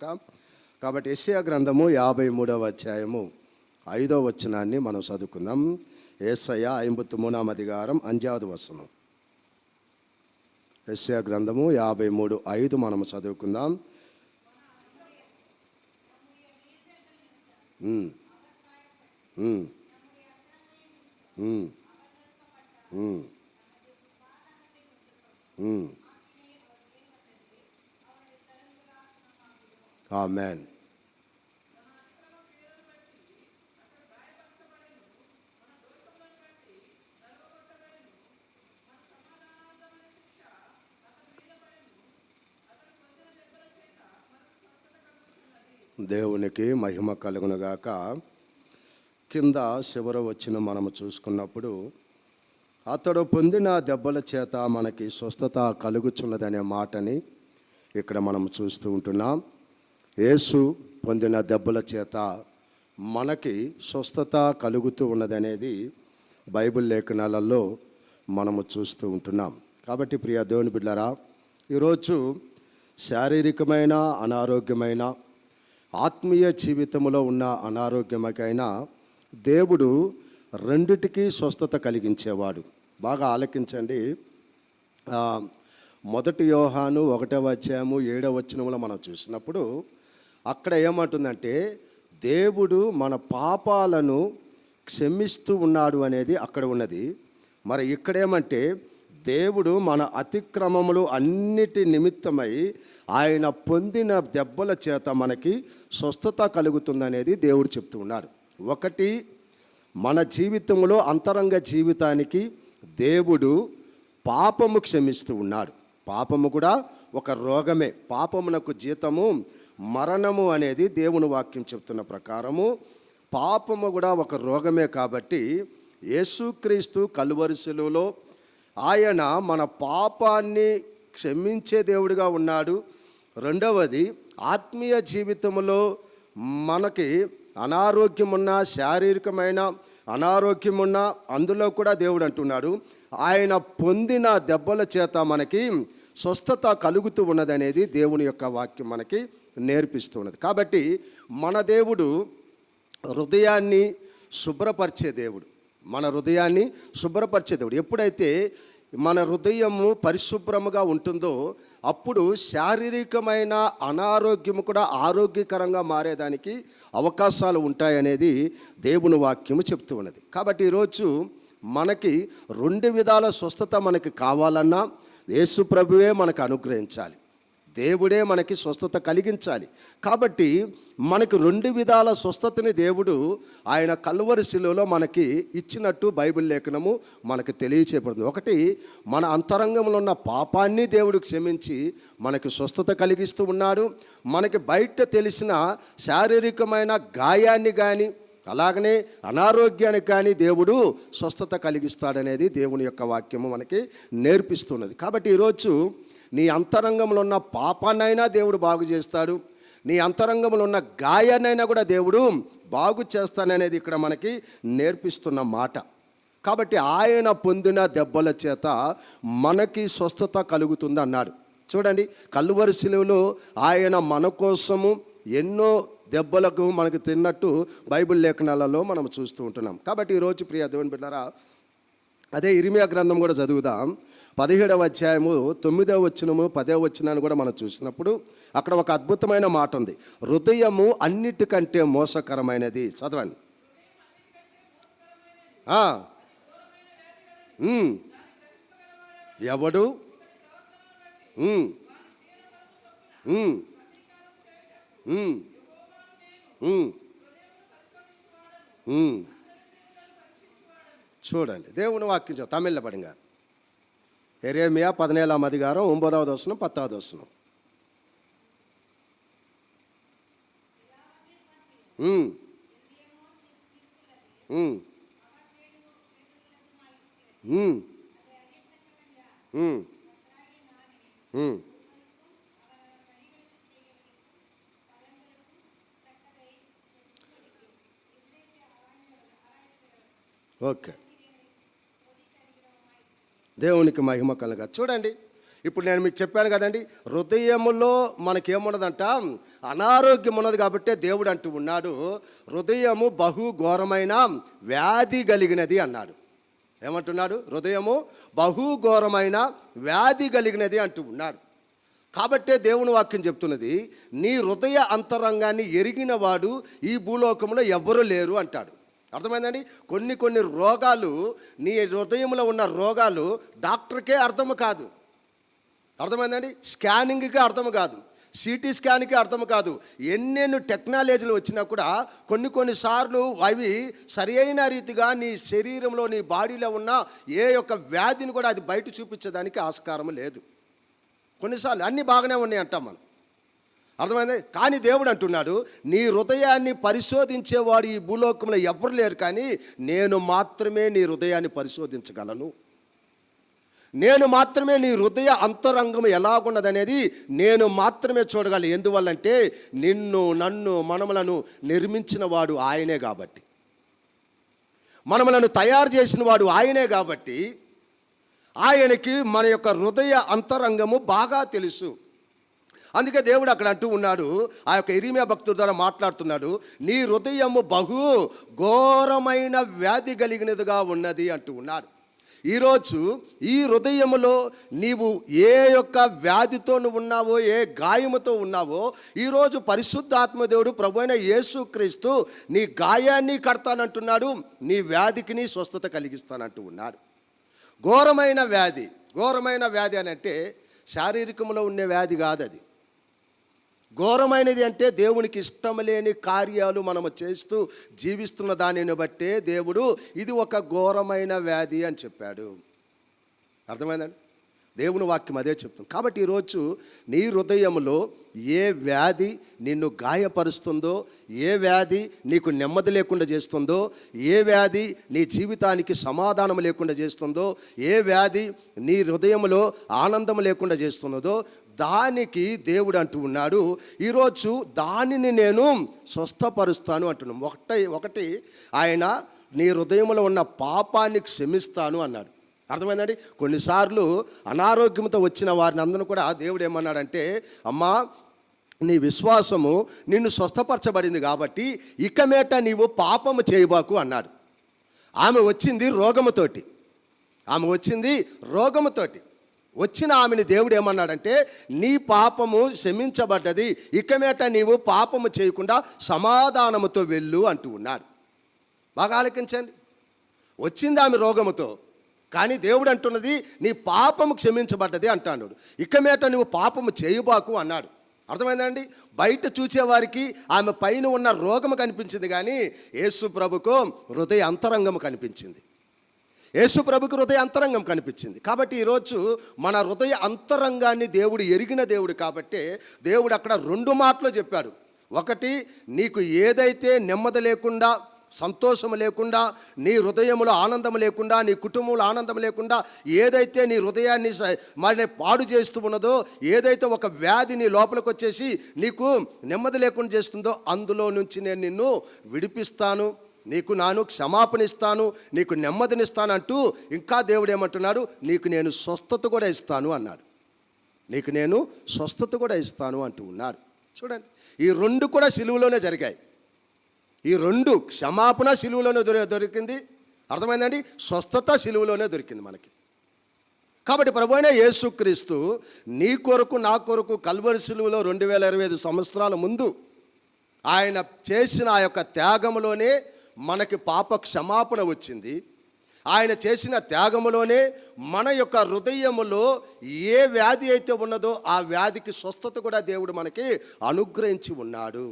కాబట్టి యెషయా గ్రంథము 53వ అధ్యాయము 5వ వచనాన్ని మనం చదువుకుందాం. యెషయా 53వ అధికారం 5వ వచనం. యెషయా గ్రంథము 53:5 మనం చదువుకుందాం. ఆమేన్. దేవునికి మహిమ కలుగునుగాక. కింద చివర వచ్చిన మనము చూసుకున్నప్పుడు అతడు పొందిన దెబ్బల చేత మనకి స్వస్థత కలుగుచున్నదనే మాటని ఇక్కడ మనం చూస్తూ ఉంటున్నాం. యేసు పొందిన దెబ్బల చేత మనకి స్వస్థత కలుగుతూ ఉన్నదనేది బైబిల్ లేఖనాలలో మనము చూస్తూ ఉంటున్నాం. కాబట్టి ప్రియ దేవుని బిడ్డలారా, ఈరోజు శారీరకమైన అనారోగ్యమైన ఆత్మీయ జీవితంలో ఉన్న అనారోగ్యమకైనా దేవుడు రెండిటికి స్వస్థత కలిగించేవాడు. బాగా ఆలకించండి. 1 యోహాను 1వ అధ్యాయము 7వ వచనంలో మనం చూసినప్పుడు అక్కడ ఏమంటుందంటే దేవుడు మన పాపాలను క్షమిస్తూ ఉన్నాడు అనేది అక్కడ ఉన్నది. మరి ఇక్కడేమంటే దేవుడు మన అతిక్రమములు అన్నిటి నిమిత్తమై ఆయన పొందిన దెబ్బల చేత మనకి స్వస్థత కలుగుతుందనేది దేవుడు చెప్తూ ఉన్నాడు. ఒకటి, మన జీవితంలో అంతరంగ జీవితానికి దేవుడు పాపము క్షమిస్తూ ఉన్నాడు. పాపము కూడా ఒక రోగమే. పాపమునకు జీతము మరణము అనేది దేవుని వాక్యం చెప్తున్న ప్రకారము పాపము కూడా ఒక రోగమే. కాబట్టి యేసుక్రీస్తు కల్వరి శిలువలో ఆయన మన పాపాన్ని క్షమించే దేవుడిగా ఉన్నాడు. రెండవది, ఆత్మీయ జీవితంలో మనకి అనారోగ్యమున్న, శారీరకమైన అనారోగ్యమున్న అందులో కూడా దేవుడు అంటున్నాడు ఆయన పొందిన దెబ్బల చేత మనకి స్వస్థత కలుగుతూ ఉన్నదనేది దేవుని యొక్క వాక్యం మనకి నేర్పిస్తున్నది. కాబట్టి మన దేవుడు హృదయాన్ని శుభ్రపరిచే దేవుడు. మన హృదయాన్ని శుభ్రపరిచే దేవుడు. ఎప్పుడైతే మన హృదయము పరిశుభ్రముగా ఉంటుందో అప్పుడు శారీరకమైన అనారోగ్యము కూడా ఆరోగ్యకరంగా మారేదానికి అవకాశాలు ఉంటాయనేది దేవుని వాక్యము చెప్తూ ఉన్నది. కాబట్టి ఈరోజు మనకి 2 విధాల స్వస్థత మనకి కావాలన్నా యేసు ప్రభువే మనకు అనుగ్రహించాలి. దేవుడే మనకి స్వస్థత కలిగించాలి. కాబట్టి మనకు 2 విధాల స్వస్థతని దేవుడు ఆయన కల్వరి శిలువలో మనకి ఇచ్చినట్టు బైబిల్ లేఖనము మనకు తెలియచేయబడుతుంది. ఒకటి, మన అంతరంగంలో ఉన్న పాపాన్ని దేవుడు క్షమించి మనకి స్వస్థత కలిగిస్తూ ఉన్నాడు. మనకి బయట తెలిసిన శారీరకమైన గాయాన్ని కానీ అలాగనే అనారోగ్యానికి కానీ దేవుడు స్వస్థత కలిగిస్తాడనేది దేవుని యొక్క వాక్యము మనకి నేర్పిస్తున్నది. కాబట్టి ఈరోజు నీ అంతరంగంలో ఉన్న పాపాన్నైనా దేవుడు బాగు చేస్తాడు, నీ అంతరంగంలో ఉన్న గాయాన్నైనా కూడా దేవుడు బాగు చేస్తాననేది ఇక్కడ మనకి నేర్పిస్తున్న మాట. కాబట్టి ఆయన పొందిన దెబ్బల చేత మనకి స్వస్థత కలుగుతుంది అన్నాడు. చూడండి, కల్వరి శిలువలో ఆయన మన కోసము ఎన్నో దెబ్బలకు మనకు తిన్నట్టు బైబిల్ లేఖనాలలో మనం చూస్తూ ఉంటున్నాం. కాబట్టి ఈరోజు ప్రియ దేవుని బిడ్డలారా, అదే ఇర్మియా గ్రంథం కూడా చదువుదాం. 17వ అధ్యాయము 9వ వచనము 10వ వచనాన్ని కూడా మనం చూసినప్పుడు అక్కడ ఒక అద్భుతమైన మాట ఉంది. హృదయము అన్నిటికంటే మోసకరమైనది. చదవండి. ఎవడు చూడండి, దేవుని వాక్యం తమిళ్లో పడింగా యెరెమియా 17వ అధికారం 9వ వచనం 10వ వచనం. ఓకే, దేవునికి మహిమ కలగా. చూడండి, ఇప్పుడు నేను మీకు చెప్పాను కదండి, హృదయములో మనకేమున్నదంట, అనారోగ్యం ఉన్నది కాబట్టి దేవుడు అంటూ ఉన్నాడు, హృదయము బహు ఘోరమైన వ్యాధి కలిగినది అన్నాడు. ఏమంటున్నాడు? హృదయము బహు ఘోరమైన వ్యాధి కలిగినది అంటూ ఉన్నాడు. కాబట్టే దేవుని వాక్యం చెప్తున్నది, నీ హృదయ అంతరంగాన్ని ఎరిగిన వాడు ఈ భూలోకంలో ఎవ్వరూ లేరు అంటాడు. అర్థమైందండి? కొన్ని రోగాలు, నీ హృదయంలో ఉన్న రోగాలు డాక్టర్కే అర్థం కాదు. అర్థమైందండి? స్కానింగ్కి అర్థం కాదు, సిటీ స్కాన్కి అర్థం కాదు. ఎన్నెన్నో టెక్నాలజీలు వచ్చినా కూడా కొన్నిసార్లు అవి సరి అయిన రీతిగా నీ శరీరంలో, నీ బాడీలో ఉన్న ఏ యొక్క వ్యాధిని కూడా అది బయట చూపించడానికి ఆస్కారం లేదు. కొన్నిసార్లు అన్నీ బాగానే ఉన్నాయి అంటాం మనం. అర్థమైంది? కానీ దేవుడు అంటున్నాడు, నీ హృదయాన్ని పరిశోధించేవాడు ఈ భూలోకంలో ఎవ్వరు లేరు, కానీ నేను మాత్రమే నీ హృదయాన్ని పరిశోధించగలను. నేను మాత్రమే నీ హృదయ అంతరంగం ఎలాగున్నదనేది నేను మాత్రమే చూడగలను. ఎందువల్లంటే నిన్ను, నన్ను, మనములను నిర్మించిన వాడు ఆయనే కాబట్టి, మనములను తయారు చేసిన వాడు ఆయనే కాబట్టి, ఆయనకి మన యొక్క హృదయ అంతరంగము బాగా తెలుసు. అందుకే దేవుడు అక్కడ అంటూ ఉన్నాడు, ఆ యొక్క ఇర్మీయా భక్తుడి ద్వారా మాట్లాడుతున్నాడు, నీ హృదయము బహు ఘోరమైన వ్యాధి కలిగినదిగా ఉన్నది అంటూ ఉన్నాడు. ఈరోజు ఈ హృదయములో నీవు ఏ యొక్క వ్యాధితో ఉన్నావో, ఏ గాయముతో ఉన్నావో, ఈరోజు పరిశుద్ధాత్మ దేవుడు ప్రభువైన యేసుక్రీస్తు నీ గాయాన్ని కడతానంటున్నాడు, నీ వ్యాధికి నీ స్వస్థత కలిగిస్తానంటూ ఉన్నాడు. ఘోరమైన వ్యాధి అని అంటే శారీరకంలో ఉండే వ్యాధి కాదు. అది ఘోరమైనది అంటే దేవునికి ఇష్టం లేని కార్యాలు మనము చేస్తూ జీవిస్తున్న దానిని బట్టే దేవుడు ఇది ఒక ఘోరమైన వ్యాధి అని చెప్పాడు. అర్థమైందండి? దేవుని వాక్యం అదే చెప్తుంది. కాబట్టి ఈరోజు నీ హృదయంలో ఏ వ్యాధి నిన్ను గాయపరుస్తుందో, ఏ వ్యాధి నీకు నెమ్మది లేకుండా చేస్తుందో, ఏ వ్యాధి నీ జీవితానికి సమాధానం లేకుండా చేస్తుందో, ఏ వ్యాధి నీ హృదయంలో ఆనందం లేకుండా చేస్తున్నదో, దానికి దేవుడు అంటూ ఉన్నాడు, ఈరోజు దానిని నేను స్వస్థపరుస్తాను అంటున్నాను. ఒకటి ఆయన నీ హృదయంలో ఉన్న పాపాన్ని క్షమిస్తాను అన్నాడు. అర్థమైందండి? కొన్నిసార్లు అనారోగ్యంతో వచ్చిన వారిని అందరూ కూడా దేవుడు ఏమన్నాడంటే, అమ్మా నీ విశ్వాసము నిన్ను స్వస్థపరచబడింది కాబట్టి ఇక మీట నీవు పాపము చేయబాకు అన్నాడు. ఆమె వచ్చింది రోగముతోటి. వచ్చిన ఆమెని దేవుడు ఏమన్నాడంటే, నీ పాపము క్షమించబడ్డది, ఇక మీట నీవు పాపము చేయకుండా సమాధానముతో వెళ్ళు అంటూ ఉన్నాడు. బాగా ఆలకించండి. వచ్చింది ఆమె రోగముతో, కానీ దేవుడు అంటున్నది నీ పాపము క్షమించబడ్డది అంటాడు. ఇక మీట నువ్వు పాపము చేయబాకు అన్నాడు. అర్థమైందండి? బయట చూసేవారికి ఆమె పైన ఉన్న రోగము కనిపించింది, కానీ యేసు ప్రభుకు హృదయ అంతరంగము కనిపించింది. కాబట్టి ఈరోజు మన హృదయ అంతరంగాన్ని దేవుడు ఎరిగిన దేవుడు కాబట్టి దేవుడు అక్కడ 2 మాటలు చెప్పాడు. ఒకటి, నీకు ఏదైతే నెమ్మది లేకుండా, సంతోషం లేకుండా, నీ హృదయంలో ఆనందం లేకుండా, నీ కుటుంబంలో ఆనందం లేకుండా, ఏదైతే నీ హృదయాన్ని మరి పాడు చేస్తూ ఉన్నదో, ఏదైతే ఒక వ్యాధి నీ లోపలికి వచ్చేసి నీకు నెమ్మది లేకుండా చేస్తుందో, అందులో నుంచి నేను నిన్ను విడిపిస్తాను, నీకు నాను క్షమాపణ ఇస్తాను, నీకు నెమ్మదినిస్తాను అంటూ ఇంకా దేవుడు ఏమంటున్నాడు, నీకు నేను స్వస్థత కూడా ఇస్తాను అన్నాడు. నీకు నేను స్వస్థత కూడా ఇస్తాను అంటూ ఉన్నాడు. చూడండి, ఈ 2 కూడా సిలువలోనే జరిగాయి. ఈ 2 క్షమాపణ సిలువలోనే దొరికింది. అర్థమైందండి? స్వస్థత సిలువలోనే దొరికింది మనకి. కాబట్టి ప్రభువైన యేసుక్రీస్తు నీ కొరకు, నా కొరకు కల్వరి సిలువలో 2025 సంవత్సరాల ముందు ఆయన చేసిన ఆ యొక్క త్యాగంలోనే మనకి పాప క్షమాపణ వచ్చింది. ఆయన చేసిన త్యాగములోనే మన యొక్క హృదయములో ఏ వ్యాధి అయితే ఉన్నదో ఆ వ్యాధికి స్వస్థత కూడా దేవుడు మనకి అనుగ్రహించి ఉన్నాడు.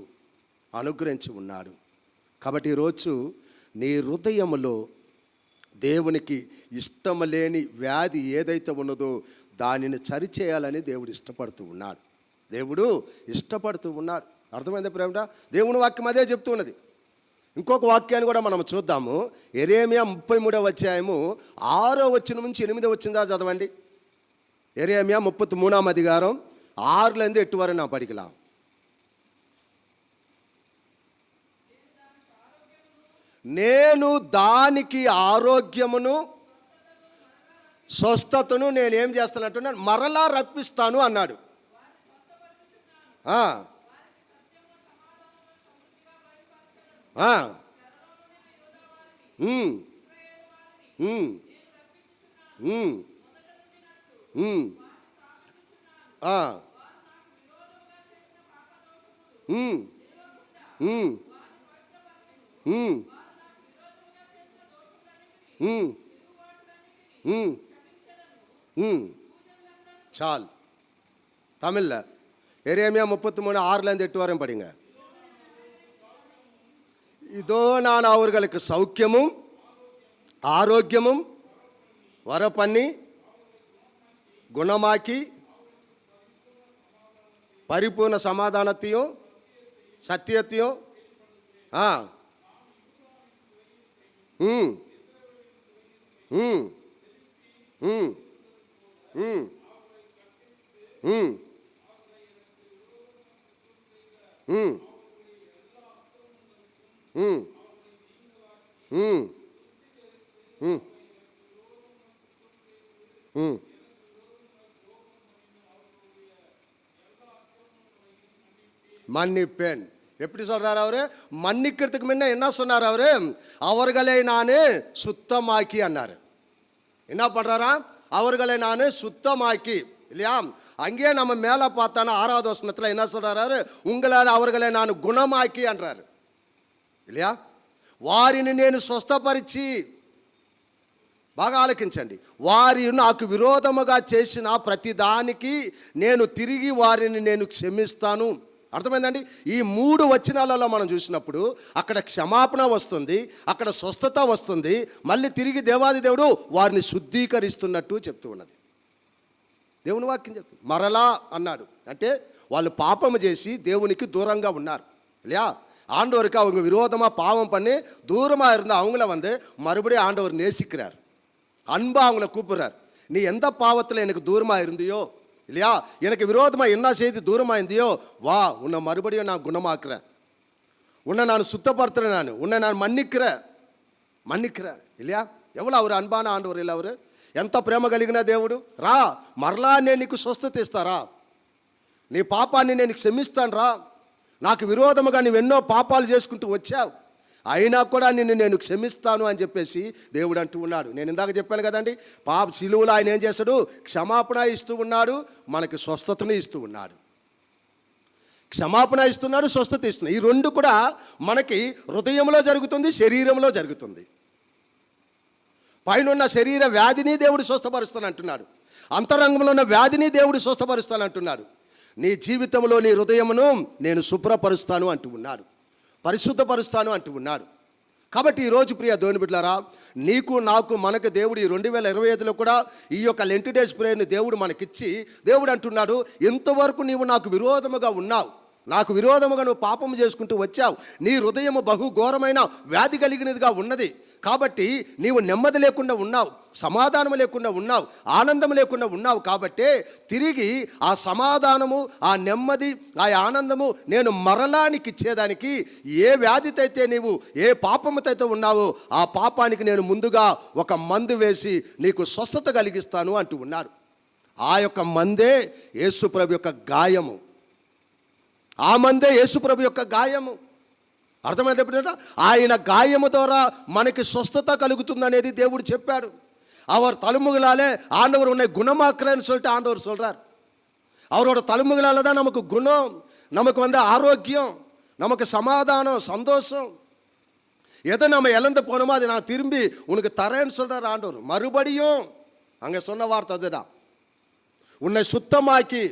కాబట్టి ఈరోజు నీ హృదయములో దేవునికి ఇష్టం లేని వ్యాధి ఏదైతే ఉన్నదో దానిని సరిచేయాలని దేవుడు ఇష్టపడుతూ ఉన్నాడు. అర్థమైందా ప్రేమ? దేవుని వాక్యం అదే చెప్తూ ఉన్నది. ఇంకొక వాక్యాన్ని కూడా మనం చూద్దాము. యెరెమీయా 33వ అధ్యాయము 6వ వచనం నుంచి 8వ వచనం చదవండి. యెరెమీయా 33వ అధికారం 6 8 వరకు నా పడికిలా. నేను దానికి ఆరోగ్యమును స్వస్థతను నేనేం చేస్తానంటున్నాను, మరలా రప్పిస్తాను అన్నాడు. ఆ, ఆ, ఉమ్, ఉమ్, ఉమ్, ఉమ్, ఆ, ఉమ్, ఉమ్, ఉమ్, ఉమ్, ఉమ్, ఉమ్. చాలు. தமிழ்ல எரேமியா 33:6 8 வரையும் படிங்க. இதோ நான் அவர்களுக்கு சௌக்கியமும் ஆரோக்கியமும் வரப்பண்ணி குணமாக்கி பரிபூர்ண சமாதானத்தையும் சத்தியத்தையும் ஆ ம் ம் ம் ம் ம் ம் ம் ம் ம் ம் மன்னிப்பேன். எப்படி சொல்றாரு அவரு? மன்னிக்கிறதுக்கு முன்ன என்ன சொன்னார் அவரு? அவர்களை நானே சுத்தமாக்கி அன்னாரு. என்ன பண்றாரா? அவர்களை நானே சுத்தமாக்கி, இல்லையா? அங்கேயே நம்ம மேல பார்த்தானா 6வது வசனத்துல என்ன சொல்றாரு? உங்களால் அவர்களை நான் గుణమాకి అంటారు, இல்லையா? వారిని నేను స్వస్థపరిచి, బాగా ఆలకించండి, వారి నాకు విరోధముగా చేసిన ప్రతి దానికి నేను తిరిగి వారిని నేను క్షమిస్తాను. అర్థమైందండి? ఈ 3 వచనాలలో మనం చూసినప్పుడు అక్కడ క్షమాపణ వస్తుంది, అక్కడ స్వస్థత వస్తుంది, మళ్ళీ తిరిగి దేవాది దేవుడు వారిని శుద్ధీకరిస్తున్నట్టు చెప్తూ ఉన్నది. దేవుని వాక్యం చెప్తుంది. మరలా అన్నాడు అంటే వాళ్ళు పాపము చేసి దేవునికి దూరంగా ఉన్నారు, இல்லையா? ஆண்டவருக்கு அவங்க விரோதமாக பாவம் பண்ணி தூரமாக இருந்த அவங்கள மறுபடியும் ஆண்டவர் நேசிக்கிறார், அன்பா அவங்கள கூப்பிடுறார். நீ எந்த பாவத்தில் எனக்கு தூரமாக இருந்தியோ, இல்லையா, எனக்கு விரோதமாக என்ன செய்து தூரமாக இருந்தியோ, வா, உன்னை மறுபடியும் நான் குணமாக்குறேன், உன்னை நான் சுத்தப்படுத்துகிறேன், உன்னை நான் మన్నిக்கிறேன், இல்லையா? எவ்வளோ அவர் அன்பான ஆண்டவர் இல்லை? அவர் ఎంత ప్రేమ కలిగిన దేవుడు. రా, మరలా నేను నీకు స్వస్థత ఇస్తారా, నీ పాపాన్ని నేను క్షమిస్తాను రా, నాకు విరోధముగా నువ్వెన్నో పాపాలు చేసుకుంటూ వచ్చావు, అయినా కూడా నేను క్షమిస్తాను అని చెప్పేసి దేవుడు అంటూ ఉన్నాడు. నేను ఇందాక చెప్పాను కదండి, శిలువలో ఆయన ఏం చేస్తాడు? క్షమాపణ ఇస్తూ ఉన్నాడు, మనకి స్వస్థతను ఇస్తూ ఉన్నాడు. క్షమాపణ ఇస్తున్నాడు, స్వస్థత ఇస్తున్నాడు. ఈ 2 కూడా మనకి హృదయంలో జరుగుతుంది, శరీరంలో జరుగుతుంది. పైన ఉన్న శరీర వ్యాధిని దేవుడు స్వస్థపరుస్తాను అంటున్నాడు, అంతరంగంలో ఉన్న వ్యాధిని దేవుడు స్వస్థపరుస్తాను అంటున్నాడు. నీ జీవితంలో నీ హృదయమును నేను శుభ్రపరుస్తాను అంటూ ఉన్నాడు, పరిశుద్ధపరుస్తాను అంటూ ఉన్నాడు. కాబట్టి ఈరోజు ప్రియ దేవుని బిడ్డలారా, నీకు నాకు మనకు దేవుడు ఈ 2025లో కూడా ఈ యొక్క లెంట్ డేస్ ప్రేయర్ని దేవుడు మనకిచ్చి దేవుడు అంటున్నాడు, ఇంతవరకు నీవు నాకు విరోధముగా ఉన్నావు, నాకు విరోధముగా నువ్వు పాపము చేసుకుంటూ వచ్చావు, నీ హృదయము బహుఘోరమైన వ్యాధి కలిగినదిగా ఉన్నది, కాబట్టి నీవు నెమ్మది లేకుండా ఉన్నావు, సమాధానం లేకుండా ఉన్నావు, ఆనందం లేకుండా ఉన్నావు. కాబట్టి తిరిగి ఆ సమాధానము, ఆ నెమ్మది, ఆ ఆనందము నేను మరలా నీకు ఇచ్చేదానికి, ఏ వ్యాధితైతే నీవు ఏ పాపముతైతే ఉన్నావో ఆ పాపానికి నేను ముందుగా ఒక మందు వేసి నీకు స్వస్థత కలిగిస్తాను అంటూ ఉన్నాడు. ఆ యొక్క మందే యేసుప్రభు యొక్క గాయము, ఆ మందే యేసుప్రభు యొక్క గాయము. అర్థమైంది ఎప్పుడైనా? ఆయన గాయము ద్వారా మనకి స్వస్థత కలుగుతుందనేది దేవుడు చెప్పాడు. அவர் தழும்புகளாலே ஆண்டவர் உன்னை குணமாக்குறேன்னு சொல்லிட்டு ஆண்டவர் சொல்றார். அவரோட தழும்புகளால தான் நமக்கு குணம், நமக்கு ஆரோக்கியம், நமக்கு சமாதானம், சந்தோஷம். எதை நம்ம இழந்து போனோமோ அதை நான் திரும்பி உனக்கு தரேன்னு சொல்றார் ஆண்டவர். மறுபடியும் அங்கே சொன்ன வார்த்தை அதுதான், உன்னை சுத்தமாக்கி,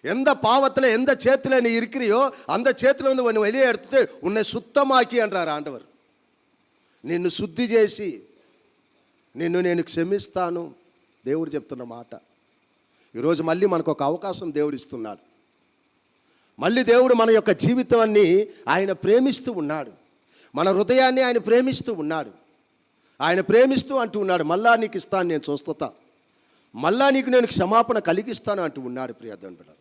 எந்த பாவத்தில் எந்த சேத்துல நீ இருக்கிறியோ அந்த சேத்துல உன்னை வெளியே எடுத்துட்டு உன்னை சுத்தமாக்கி என்றார் ఆండవర్. నిన్ను శుద్ధి చేసి నిన్ను నేను క్షమిస్తాను దేవుడు చెప్తున్న మాట. ఈరోజు మళ్ళీ మనకు ఒక అవకాశం దేవుడు ఇస్తున్నాడు. మళ్ళీ దేవుడు మన యొక్క జీవితాన్ని ఆయన ప్రేమిస్తూ ఉన్నాడు, మన హృదయాన్ని ఆయన ప్రేమిస్తూ ఉన్నాడు. ఆయన ప్రేమిస్తూ అంటూ ఉన్నాడు, మళ్ళా నీకు ఇస్తాను నేను స్వస్థత, మళ్ళా నీకు నేను క్షమాపణ కలిగిస్తాను అంటూ ఉన్నాడు ప్రియదేవుని బిడ్డ.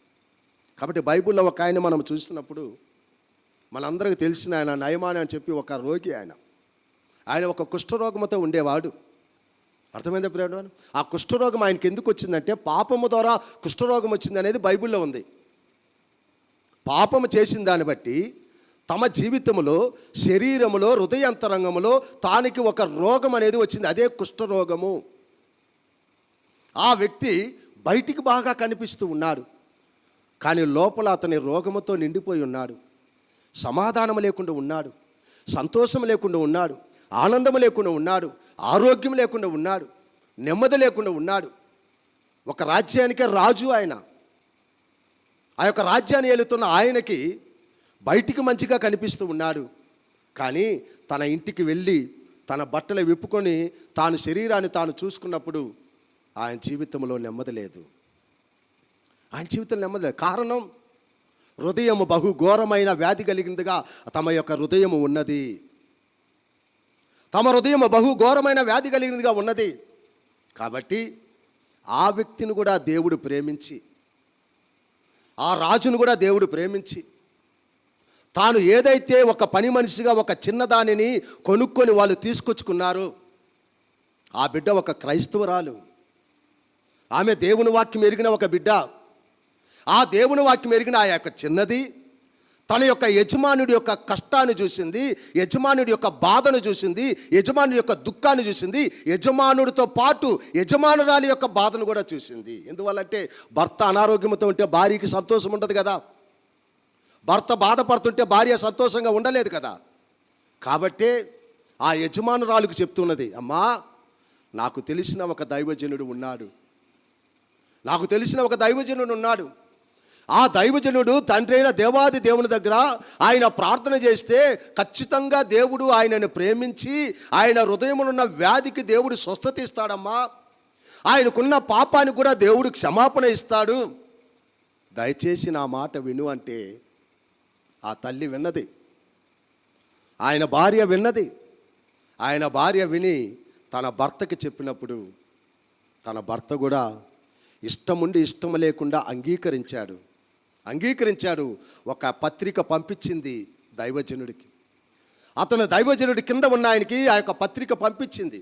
కాబట్టి బైబిల్లో ఒక ఆయన మనం చూస్తున్నప్పుడు మనందరికీ తెలిసిన ఆయన నయమాని అని చెప్పి ఒక రోగి, ఆయన ఒక కుష్ఠరోగంతో ఉండేవాడు. అర్థమైందా ప్రియుడు? ఆ కుష్ఠరోగం ఆయనకి ఎందుకు వచ్చిందంటే పాపము ద్వారా కుష్ఠరోగం వచ్చింది అనేది బైబిల్లో ఉంది. పాపము చేసిన దాన్ని బట్టి తమ జీవితంలో, శరీరములో, హృదయాంతరంగములో తానికి ఒక రోగం అనేది వచ్చింది. అదే కుష్ఠరోగము. ఆ వ్యక్తి బయటికి బాగా కనిపిస్తూ ఉన్నాడు, కానీ లోపల అతని రోగముతో నిండిపోయి ఉన్నాడు. సమాధానం లేకుండా ఉన్నాడు, సంతోషం లేకుండా ఉన్నాడు, ఆనందం లేకుండా ఉన్నాడు, ఆరోగ్యం లేకుండా ఉన్నాడు, నెమ్మది లేకుండా ఉన్నాడు. ఒక రాజ్యానికే రాజు ఆయన. ఆ యొక్క రాజ్యాన్ని ఏలుతున్న ఆయనకి బయటికి మంచిగా కనిపిస్తూ ఉన్నాడు, కానీ తన ఇంటికి వెళ్ళి తన బట్టలు విప్పుకొని తాను శరీరాన్ని తాను చూసుకున్నప్పుడు ఆయన జీవితంలో నెమ్మది లేదు. ఆయన జీవితంలో నెమ్మది లేదు. కారణం, హృదయము బహు ఘోరమైన వ్యాధి కలిగిందిగా తమ యొక్క హృదయము ఉన్నది. తమ హృదయము బహు ఘోరమైన వ్యాధి కలిగినదిగా ఉన్నది. కాబట్టి ఆ వ్యక్తిని కూడా దేవుడు ప్రేమించి, ఆ రాజును కూడా దేవుడు ప్రేమించి, తాను ఏదైతే ఒక పని మనిషిగా ఒక చిన్నదానిని కొనుక్కొని వాళ్ళు తీసుకొచ్చుకున్నారు, ఆ బిడ్డ ఒక క్రైస్తవురాలు. ఆమె దేవుని వాక్యం ఎరిగిన ఒక బిడ్డ. ఆ దేవుని వాక్యం ఎరిగిన ఆ యొక్క చిన్నది తన యొక్క యజమానుడి యొక్క కష్టాన్ని చూసింది, యజమానుడి యొక్క బాధను చూసింది, యజమానుడి యొక్క దుఃఖాన్ని చూసింది, యజమానుడితో పాటు యజమానురాలి యొక్క బాధను కూడా చూసింది. ఎందువల్లంటే భర్త అనారోగ్యంతో ఉంటే భార్యకి సంతోషం ఉండదు కదా, భర్త బాధపడుతుంటే భార్య సంతోషంగా ఉండలేదు కదా. కాబట్టే ఆ యజమానురాలకు చెప్తున్నది, అమ్మా నాకు తెలిసిన ఒక దైవజనుడు ఉన్నాడు, నాకు తెలిసిన ఒక దైవజనుడు ఉన్నాడు. ఆ దైవజనుడు తండ్రి అయిన దేవాది దేవుని దగ్గర ఆయన ప్రార్థన చేస్తే ఖచ్చితంగా దేవుడు ఆయనను ప్రేమించి ఆయన హృదయంలో ఉన్న వ్యాధికి దేవుడు స్వస్థత ఇస్తాడమ్మా, ఆయనకున్న పాపానికి కూడా దేవుడు క్షమాపణ ఇస్తాడు, దయచేసి నా మాట విను అంటే ఆ తల్లి విన్నది, ఆయన భార్య విన్నది. ఆయన భార్య విని తన భర్తకి చెప్పినప్పుడు తన భర్త కూడా ఇష్టముండి ఇష్టం లేకుండా అంగీకరించాడు. ఒక పత్రిక పంపించింది దైవజనుడికి. అతను దైవజనుడి కింద ఉన్న ఆయనకి ఆ యొక్క పత్రిక పంపించింది.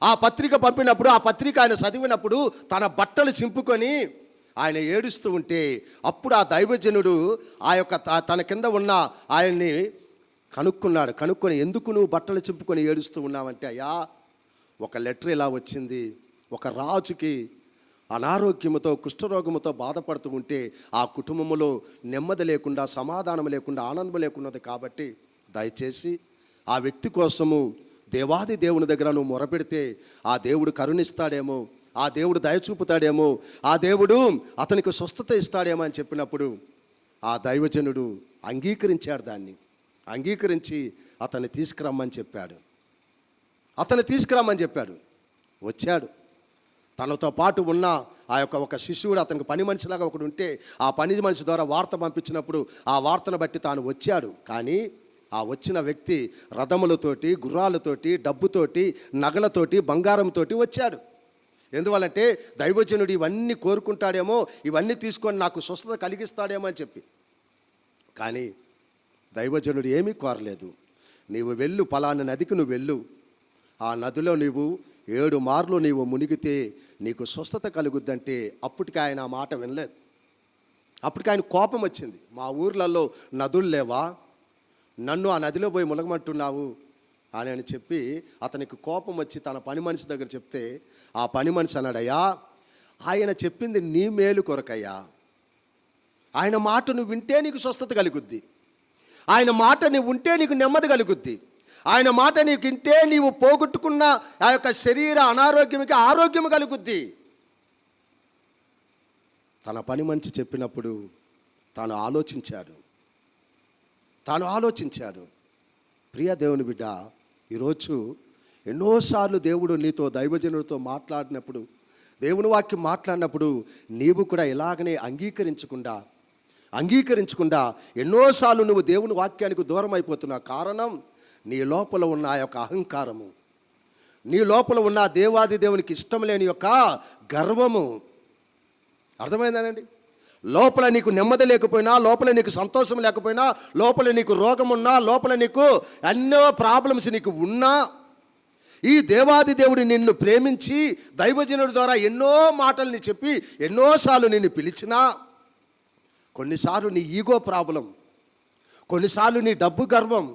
ఆ పత్రిక పంపినప్పుడు ఆ పత్రిక ఆయన చదివినప్పుడు తన బట్టలు చింపుకొని ఆయన ఏడుస్తూ ఉంటే అప్పుడు ఆ దైవజనుడు ఆ యొక్క తన కింద ఉన్న ఆయన్ని కనుక్కొని ఎందుకు నువ్వు బట్టలు చింపుకొని ఏడుస్తూ ఉన్నావంటే, అయ్యా ఒక లెటర్ ఇలా వచ్చింది, ఒక రాజుకి అనారోగ్యముతో కుష్ఠరోగముతో బాధపడుతూ ఉంటే ఆ కుటుంబంలో నెమ్మది లేకుండా, సమాధానం లేకుండా, ఆనందం లేకున్నది. కాబట్టి దయచేసి ఆ వ్యక్తి కోసము దేవాది దేవుని దగ్గర నువ్వు మొరపెడితే ఆ దేవుడు కరుణిస్తాడేమో, ఆ దేవుడు దయచూపుతాడేమో, ఆ దేవుడు అతనికి స్వస్థత ఇస్తాడేమో అని చెప్పినప్పుడు ఆ దైవజనుడు అంగీకరించాడు. దాన్ని అంగీకరించి అతన్ని తీసుకురమ్మని చెప్పాడు. వచ్చాడు. తనతో పాటు ఉన్న ఆ యొక్క ఒక శిష్యుడు, అతనికి పని మనిషిలాగా ఒకడు ఉంటే ఆ పని మనిషి ద్వారా వార్త పంపించినప్పుడు ఆ వార్తను బట్టి తాను వచ్చాడు. కానీ ఆ వచ్చిన వ్యక్తి రథములతోటి, గుర్రాలతోటి, డబ్బుతోటి, నగలతోటి, బంగారంతో వచ్చాడు. ఎందువల్లంటే దైవజనుడు ఇవన్నీ కోరుకుంటాడేమో, ఇవన్నీ తీసుకొని నాకు స్వస్థత కలిగిస్తాడేమో అని చెప్పి. కానీ దైవజనుడు ఏమీ కోరలేదు. నీవు వెళ్ళు, పలానా నదికి నువ్వు వెళ్ళు, ఆ నదిలో నీవు 7 మార్లు నీవు మునిగితే నీకు స్వస్థత కలుగుద్దంటే అప్పటికి ఆయన ఆ మాట వినలేదు. అప్పటికి ఆయన కోపం వచ్చింది. మా ఊర్లలో నదులు లేవా, నన్ను ఆ నదిలో పోయి మునగమంటున్నావు అని చెప్పి అతనికి కోపం వచ్చి తన పని మనిషి దగ్గర చెప్తే ఆ పని మనిషి అన్నాడయ్యా, ఆయన చెప్పింది నీ మేలు కొరకయ్యా, ఆయన మాట నువ్వు వింటే నీకు స్వస్థత కలుగుద్ది, ఆయన మాట నువ్వు ఉంటే నీకు నెమ్మది కలుగుద్ది, ఆయన మాట నీకు వింటే నీవు పోగొట్టుకున్న ఆ యొక్క శరీర అనారోగ్యంకి ఆరోగ్యం కలుగుద్ది. తన పని మనిషి చెప్పినప్పుడు తాను ఆలోచించాడు. ప్రియ దేవుని బిడ్డ, ఈరోజు ఎన్నోసార్లు దేవుడు నీతో దైవజనుడితో మాట్లాడినప్పుడు, దేవుని వాక్యం మాట్లాడినప్పుడు నీవు కూడా ఇలాగనే అంగీకరించకుండా ఎన్నోసార్లు నువ్వు దేవుని వాక్యానికి దూరం అయిపోతున్నావు. కారణం నీ లోపల ఉన్న ఆ యొక్క అహంకారము, నీ లోపల ఉన్న దేవాది దేవునికి ఇష్టం లేని యొక్క గర్వము. అర్థమైందానండి? లోపల నీకు నెమ్మది లేకపోయినా, లోపల నీకు సంతోషం లేకపోయినా, లోపల నీకు రోగం ఉన్నా, లోపల నీకు ఎన్నో ప్రాబ్లమ్స్ నీకు ఉన్నా, ఈ దేవాది దేవుడు నిన్ను ప్రేమించి దైవజనుడి ద్వారా ఎన్నో మాటల్ని చెప్పి ఎన్నోసార్లు నిన్ను పిలిచినా, కొన్నిసార్లు నీ ఈగో ప్రాబ్లం, కొన్నిసార్లు నీ డబ్బు గర్వం,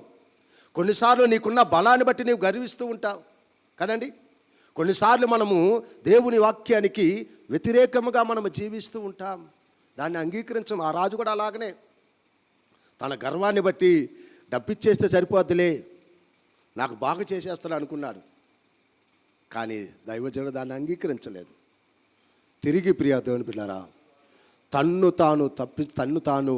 కొన్నిసార్లు నీకున్న బలాన్ని బట్టి నీవు గర్విస్తూ ఉంటావు కదండి. కొన్నిసార్లు మనము దేవుని వాక్యానికి వ్యతిరేకముగా మనము జీవిస్తూ ఉంటాం, దాన్ని అంగీకరించం. ఆ రాజు కూడా అలాగనే తన గర్వాన్ని బట్టి డబ్బిచ్చేస్తే సరిపోద్దులే, నాకు బాగా చేసేస్తాడు అనుకున్నాడు. కానీ దైవజనుడు దాన్ని అంగీకరించలేదు. తిరిగి ప్రియా దేవుని పిల్లరా, తన్ను తాను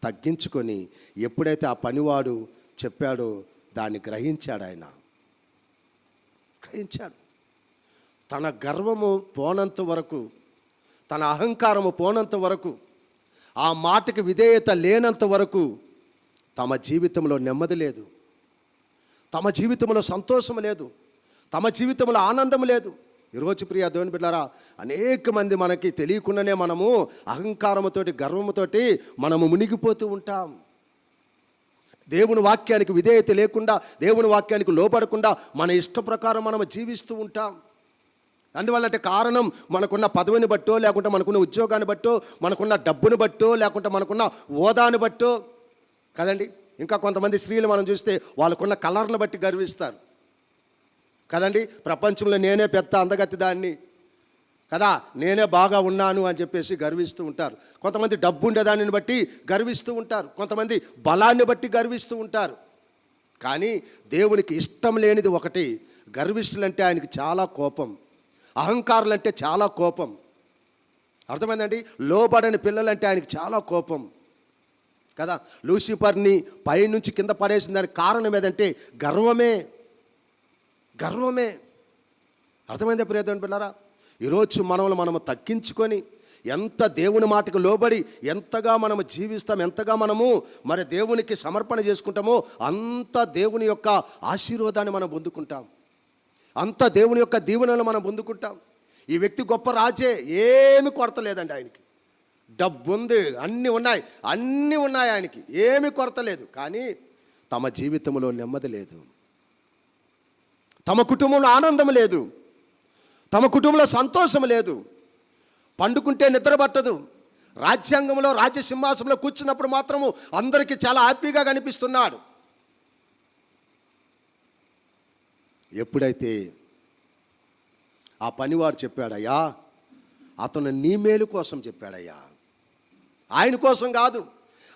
తగ్గించుకొని ఎప్పుడైతే ఆ పనివాడు చెప్పాడో దాన్ని గ్రహించాడు. ఆయన గ్రహించాడు. తన గర్వము పోనంత వరకు, తన అహంకారము పోనంత వరకు, ఆ మాటకి విధేయత లేనంత వరకు తమ జీవితంలో నెమ్మది లేదు, తమ జీవితంలో సంతోషం లేదు, తమ జీవితంలో ఆనందం లేదు. ఈరోజు ప్రియ దేవుని బిడ్డలారా, అనేక మంది మనకి తెలియకుండానే మనము అహంకారముతోటి గర్వముతోటి మనము మునిగిపోతూ ఉంటాం. దేవుని వాక్యానికి విధేయత లేకుండా, దేవుని వాక్యానికి లోబడకుండా మన ఇష్ట ప్రకారం మనము జీవిస్తూ ఉంటాం. అందువల్ల కారణం మనకున్న పదవిని బట్టో, లేకుంటే మనకున్న ఉద్యోగాన్ని బట్టో, మనకున్న డబ్బుని బట్టో, లేకుంటే మనకున్న హోదాని బట్టో కదండి. ఇంకా కొంతమంది స్త్రీలు మనం చూస్తే వాళ్ళకున్న కలర్ని బట్టి గర్విస్తారు కదండి. ప్రపంచంలో నేనే పెద్ద అందగత్తి దాన్ని కదా, నేనే బాగా ఉన్నాను అని చెప్పేసి గర్విస్తూ ఉంటారు. కొంతమంది డబ్బు ఉండేదానిని బట్టి గర్విస్తూ ఉంటారు, కొంతమంది బలాన్ని బట్టి గర్విస్తూ ఉంటారు. కానీ దేవునికి ఇష్టం లేనిది ఒకటి, గర్విష్ఠులంటే ఆయనకి చాలా కోపం, అహంకారులంటే చాలా కోపం. అర్థమైందండి. లోబడని పిల్లలంటే ఆయనకి చాలా కోపం కదా. లూసిఫర్ని పైనుంచి కింద పడేసిన దానికి కారణం ఏదంటే గర్వమే. అర్థమైందా ప్రియదేవుని పిల్లరా? ఈరోజు మనము తగ్గించుకొని ఎంత దేవుని మాటకు లోబడి ఎంతగా మనము జీవిస్తాం, ఎంతగా మనము మరి దేవునికి సమర్పణ చేసుకుంటామో అంత దేవుని యొక్క ఆశీర్వాదాన్ని మనం పొందుకుంటాం, అంత దేవుని యొక్క దీవెనలు మనం పొందుకుంటాం. ఈ వ్యక్తి గొప్ప రాజే, ఏమి కొరత లేదండి ఆయనకి. డబ్బు ఉంది, అన్నీ ఉన్నాయి ఆయనకి, ఏమి కొరత లేదు. కానీ తమ జీవితంలో నెమ్మది లేదు, తమ కుటుంబంలో ఆనందం లేదు, తమ కుటుంబంలో సంతోషం లేదు. పండుకుంటే నిద్ర పట్టదు. రాజ్యాంగంలో రాజ్యసింహాసనంలో కూర్చున్నప్పుడు మాత్రము అందరికీ చాలా హ్యాపీగా కనిపిస్తున్నాడు. ఎప్పుడైతే ఆ పనివాడు చెప్పాడయ్యా, అతను నీ మేలు కోసం చెప్పాడయ్యా, ఆయన కోసం కాదు.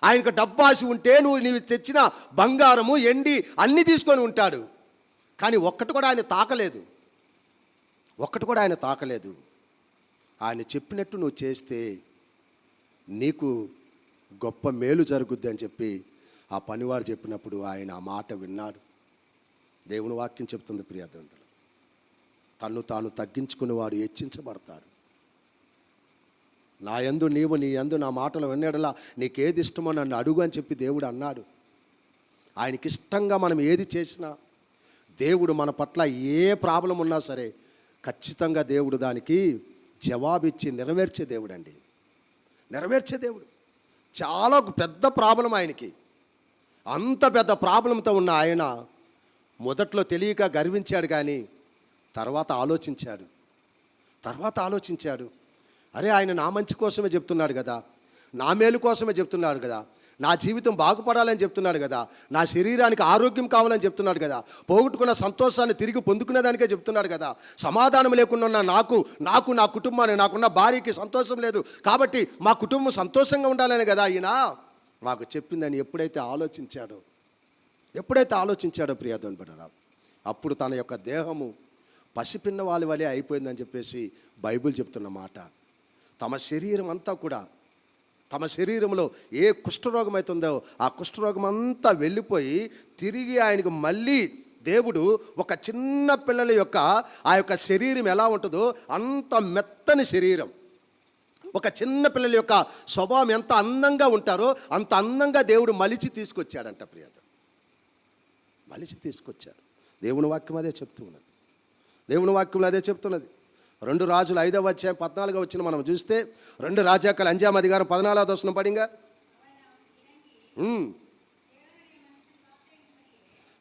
ఆయనకు డబ్బాసి ఉంటే నీవు తెచ్చిన బంగారము ఎండి అన్నీ తీసుకొని ఉంటాడు. కానీ ఒక్కటి కూడా ఆయన తాకలేదు. ఆయన చెప్పినట్టు నువ్వు చేస్తే నీకు గొప్ప మేలు జరుగుద్ది అని చెప్పి ఆ పనివాడు చెప్పినప్పుడు ఆయన ఆ మాట విన్నాడు. దేవుని వాక్యం చెప్తుంది ప్రియదండ్రులు, తన్ను తాను తగ్గించుకునేవాడు హెచ్చించబడతాడు. నా యందు నీవు, నీ యందు నా మాటలు విన్నడలా నీకేది ఇష్టమో నన్ను అడుగు అని చెప్పి దేవుడు అన్నాడు. ఆయనకి ఇష్టంగా మనం ఏది చేసినా దేవుడు మన పట్ల ఏ ప్రాబ్లం ఉన్నా సరే ఖచ్చితంగా దేవుడు దానికి జవాబిచ్చి నెరవేర్చే దేవుడు అండి. నెరవేర్చే దేవుడు. చాలా పెద్ద ప్రాబ్లం ఆయనకి, అంత పెద్ద ప్రాబ్లంతో ఉన్న ఆయన మొదట్లో తెలియక గర్వించాడు, కానీ తర్వాత ఆలోచించాడు. అరే, ఆయన నా మంచి కోసమే చెప్తున్నాడు కదా, నా మేలు కోసమే చెప్తున్నాడు కదా, నా జీవితం బాగుపడాలని చెప్తున్నాడు కదా, నా శరీరానికి ఆరోగ్యం కావాలని చెప్తున్నాడు కదా, పోగొట్టుకున్న సంతోషాన్ని తిరిగి పొందుకునేదానికే చెప్తున్నాడు కదా, సమాధానం లేకుండా ఉన్న నాకు నా కుటుంబాన్ని, నాకున్న భార్యకి సంతోషం లేదు కాబట్టి మా కుటుంబం సంతోషంగా ఉండాలని కదా ఈయన మాకు చెప్పిందని ఎప్పుడైతే ఆలోచించాడో ప్రియదేవుని బిడ్డలారా, అప్పుడు తన యొక్క దేహము పసిపిన్న వాళ్ళ వలె అయిపోయిందని చెప్పేసి బైబిల్ చెప్తున్న మాట. తమ శరీరం అంతా కూడా, తమ శరీరంలో ఏ కుష్ఠరోగం అవుతుందో ఆ కుష్ఠరోగం అంతా వెళ్ళిపోయి తిరిగి ఆయనకు మళ్ళీ దేవుడు ఒక చిన్న పిల్లల యొక్క ఆ యొక్క శరీరం ఎలా ఉంటుందో అంత మెత్తని శరీరం, ఒక చిన్న పిల్లల యొక్క స్వభావం ఎంత అందంగా ఉంటారో అంత అందంగా దేవుడు మలిచి తీసుకొచ్చాడంట ప్రియత. మలిచి తీసుకొచ్చాడు. దేవుని వాక్యం అదే చెప్తున్నది. 2 రాజులు 5వ అధ్యాయం 14వ వచనం మనం చూస్తే, 2 రాజాకాలు 5వ అధికారం 14వ వచనం పడింగా,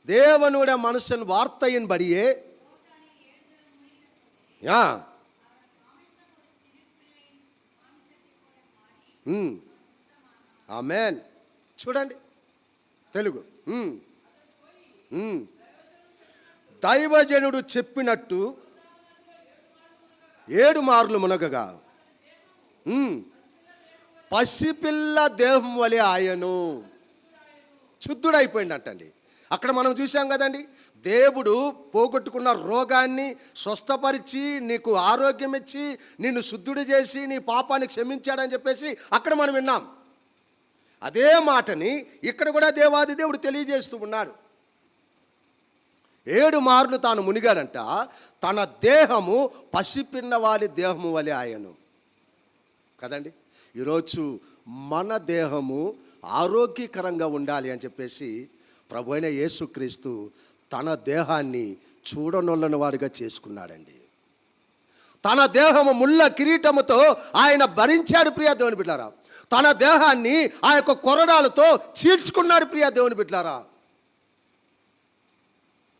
தேவனுடைய மனுஷன் வார்த்தையின்படியே ఆమెన్. చూడండి తెలుగు. దైవజనుడు చెప్పినట్టు 7 మార్లు మునగగా పసిపిల్ల దేహం వలె ఆయను శుద్ధుడైపోయింది అంటండి. అక్కడ మనం చూసాం కదండి, దేవుడు పోగొట్టుకున్న రోగాన్ని స్వస్థపరిచి నీకు ఆరోగ్యం ఇచ్చి నిన్ను శుద్ధుడు చేసి నీ పాపాన్ని క్షమించాడని చెప్పేసి అక్కడ మనం విన్నాం. అదే మాటని ఇక్కడ కూడా దేవాది దేవుడు తెలియజేస్తూ ఉన్నాడు. 7 మార్లు తాను మునిగాడంట. తన దేహము పసిపిన్నవాడి దేహము వలె ఆయను కదండి. ఈరోజు మన దేహము ఆరోగ్యకరంగా ఉండాలి అని చెప్పేసి ప్రభు అయిన యేసుక్రీస్తు తన దేహాన్ని చూడనొల్లని వాడిగా చేసుకున్నాడండి. తన దేహము ముళ్ళ కిరీటముతో ఆయన భరించాడు ప్రియ దేవుని బిడ్డలారా. తన దేహాన్ని ఆ యొక్క కొరడాలతో చీల్చుకున్నాడు ప్రియ దేవుని బిడ్డలారా.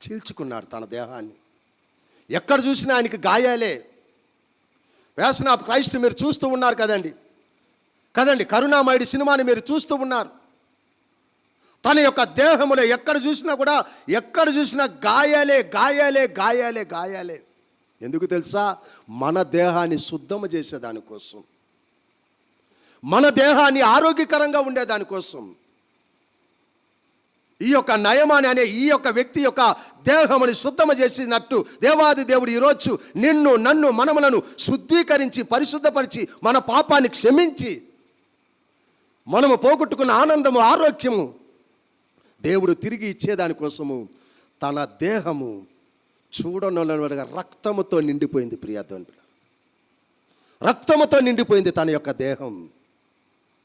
చీల్చుకున్నాడు తన దేహాన్ని. ఎక్కడ చూసినా ఆయనకి గాయాలే. వేసన క్రైస్ట్ మీరు చూస్తూ ఉన్నారు కదండి. కరుణామయుడి సినిమాని మీరు చూస్తూ ఉన్నారు. తన యొక్క దేహములో ఎక్కడ చూసినా గాయాలే గాయాలే గాయాలే గాయాలే. ఎందుకు తెలుసా? మన దేహాన్ని శుద్ధము చేసేదానికోసం, మన దేహాన్ని ఆరోగ్యకరంగా ఉండేదానికోసం ఈ యొక్క నయమాని అనే ఈ యొక్క వ్యక్తి యొక్క దేహముని శుద్ధము చేసినట్టు దేవాది దేవుడు ఈరోజు నిన్ను నన్ను మనములను శుద్ధీకరించి పరిశుద్ధపరిచి మన పాపాన్ని క్షమించి మనము పోగొట్టుకున్న ఆనందము ఆరోగ్యము దేవుడు తిరిగి ఇచ్చేదానికోసము తన దేహము చూడనొల్లగా రక్తముతో నిండిపోయింది ప్రియదేవుని. రక్తముతో నిండిపోయింది తన యొక్క దేహం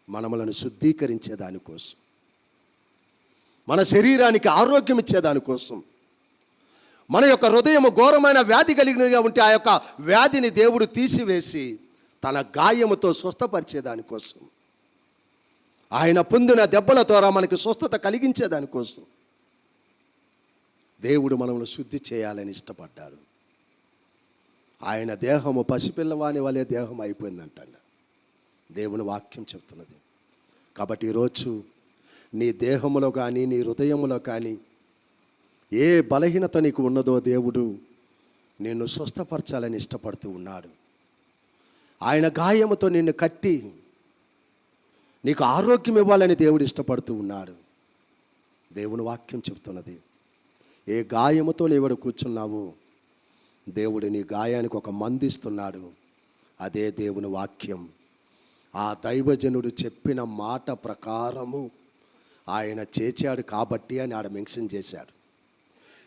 మనములను శుద్ధీకరించేదానికోసం, మన శరీరానికి ఆరోగ్యం ఇచ్చేదానికోసం. మన యొక్క హృదయము ఘోరమైన వ్యాధి కలిగినదిగా ఉంటే ఆ యొక్క వ్యాధిని దేవుడు తీసివేసి తన గాయముతో స్వస్థపరిచేదానికోసం, ఆయన పొందిన దెబ్బల ద్వారా మనకి స్వస్థత కలిగించేదానికోసం దేవుడు మనల్ని శుద్ధి చేయాలని ఇష్టపడ్డాడు. ఆయన దేహము పసిపిల్లవాని వలె దేహం అయిపోయిందంట దేవుని వాక్యం చెప్తున్నది. కాబట్టి ఈరోజు నీ దేహములో కానీ నీ హృదయములో కానీ ఏ బలహీనత నీకు ఉన్నదో దేవుడు నిన్ను స్వస్థపరచాలని ఇష్టపడుతూ ఉన్నాడు. ఆయన గాయముతో నిన్ను కట్టి నీకు ఆరోగ్యం ఇవ్వాలని దేవుడు ఇష్టపడుతూ ఉన్నాడు. దేవుని వాక్యం చెప్తున్నది, ఏ గాయముతో నీవు కూర్చున్నావో దేవుడు నీ గాయానికి ఒక మందిస్తున్నాడు. అదే దేవుని వాక్యం. ఆ దైవజనుడు చెప్పిన మాట ప్రకారము ఆయన చేశాడు కాబట్టి అని ఆడ మెన్షన్ చేశాడు.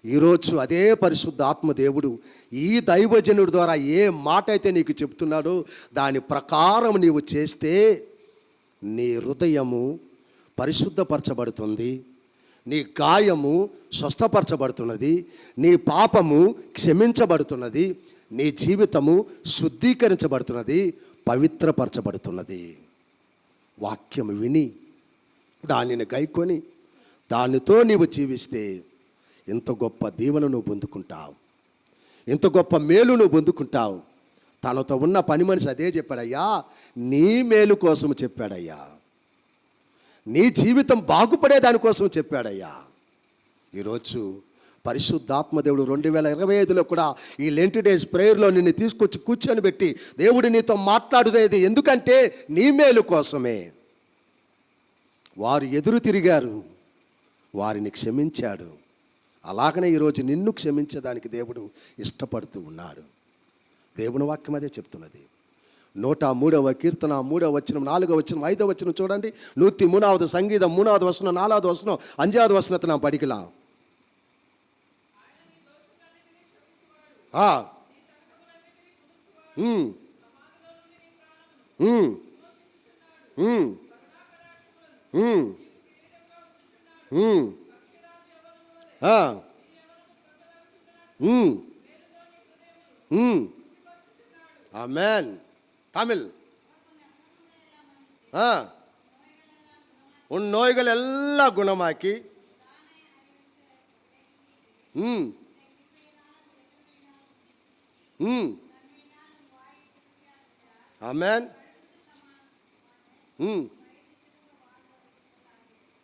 ఈరోజు అదే పరిశుద్ధ ఆత్మ దేవుడు ఈ దైవజనుడి ద్వారా ఏ మాట అయితే నీకు చెప్తున్నాడో దాని ప్రకారం నీవు చేస్తే నీ హృదయము పరిశుద్ధపరచబడుతుంది, నీ గాయము స్వస్థపరచబడుతున్నది, నీ పాపము క్షమించబడుతున్నది, నీ జీవితము శుద్ధీకరించబడుతున్నది, పవిత్రపరచబడుతున్నది. వాక్యం విని దానిని గైకొని దానితో నీవు జీవిస్తే ఎంత గొప్ప దీవెన నువ్వు పొందుకుంటావు, ఎంత గొప్ప మేలు నువ్వు పొందుకుంటావు. తనతో ఉన్న పని మనిషి అదే చెప్పాడయ్యా, నీ మేలు కోసం చెప్పాడయ్యా, నీ జీవితం బాగుపడే దానికోసం చెప్పాడయ్యా. ఈరోజు పరిశుద్ధాత్మదేవుడు 2025లో కూడా ఈ లెంట్ డేస్ ప్రేయర్లో నిన్ను తీసుకొచ్చి కూర్చొని పెట్టి దేవుడు నీతో మాట్లాడునేది ఎందుకంటే నీ మేలు కోసమే. వారు ఎదురు తిరిగారు, వారిని క్షమించాడు. అలాగనే ఈరోజు నిన్ను క్షమించడానికి దేవుడు ఇష్టపడుతూ ఉన్నాడు. దేవుని వాక్యం అదే చెప్తున్నది. 103వ కీర్తన 3వ వచనం 4వ వచనం 5వ వచనం చూడండి. 103వ సంగీతం 3వ వచనం 4వ వచనం 5వ వచనத்தை நாம் படிக்கலாம். ஆமென். தமிழ். உன் நோய்கள் எல்லாம் குணமாக்கி ఉమ్, ఉమ్. ఆమెన్.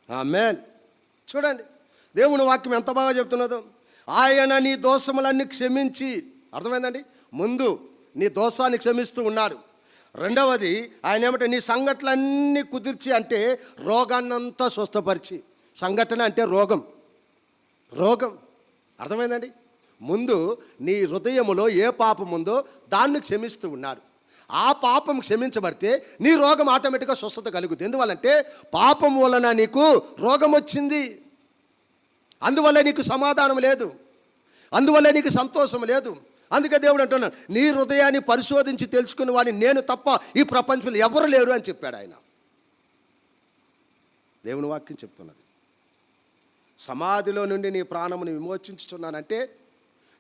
ఆమెన్. చూడండి దేవుని వాక్యం ఎంత బాగా చెప్తున్నదో. ఆయన నీ దోషములన్నీ క్షమించి, అర్థమైందండి, ముందు నీ దోషాన్ని క్షమిస్తూ ఉన్నాడు. రెండవది ఆయన ఏమంటే నీ సంఘటనలన్నీ కుదిర్చి, అంటే రోగాన్నంతా స్వస్థపరిచి. సంఘటన అంటే రోగం, రోగం, అర్థమైందండి. ముందు నీ హృదయములో ఏ పాపం ఉందో దాన్ని క్షమిస్తూ ఉన్నాడు. ఆ పాపం క్షమించబడితే నీ రోగం ఆటోమేటిక్గా స్వస్థత కలుగుతుంది. ఎందువల్లంటే పాపం వలన నీకు రోగం వచ్చింది, అందువల్ల నీకు సమాధానం లేదు, అందువల్ల నీకు సంతోషం లేదు. అందుకే దేవుడు అంటున్నాడు, నీ హృదయాన్ని పరిశోధించి తెలుసుకునే వాడిని నేను తప్ప ఈ ప్రపంచంలో ఎవరు లేరు అని చెప్పాడు ఆయన. దేవుని వాక్యం చెప్తున్నది. సమాధిలో నుండి నీ ప్రాణమును విమోచించుచున్నానంటే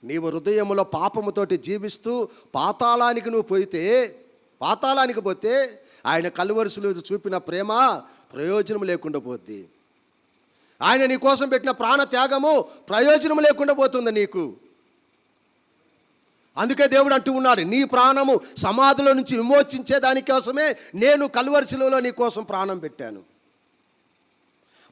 నీవు హృదయములో పాపముతోటి జీవిస్తూ పాతాళానికి నువ్వు పోయితే, పాతాళానికి పోతే ఆయన కలువరుసలు చూపిన ప్రేమ ప్రయోజనం లేకుండా పోద్ది. ఆయన నీ కోసం పెట్టిన ప్రాణ త్యాగము ప్రయోజనం లేకుండా పోతుంది నీకు. అందుకే దేవుడు అంటూ ఉన్నాడు, నీ ప్రాణము సమాధిలో నుంచి విమోచించే దానికోసమే నేను కలువరిశిలలో నీ కోసం ప్రాణం పెట్టాను.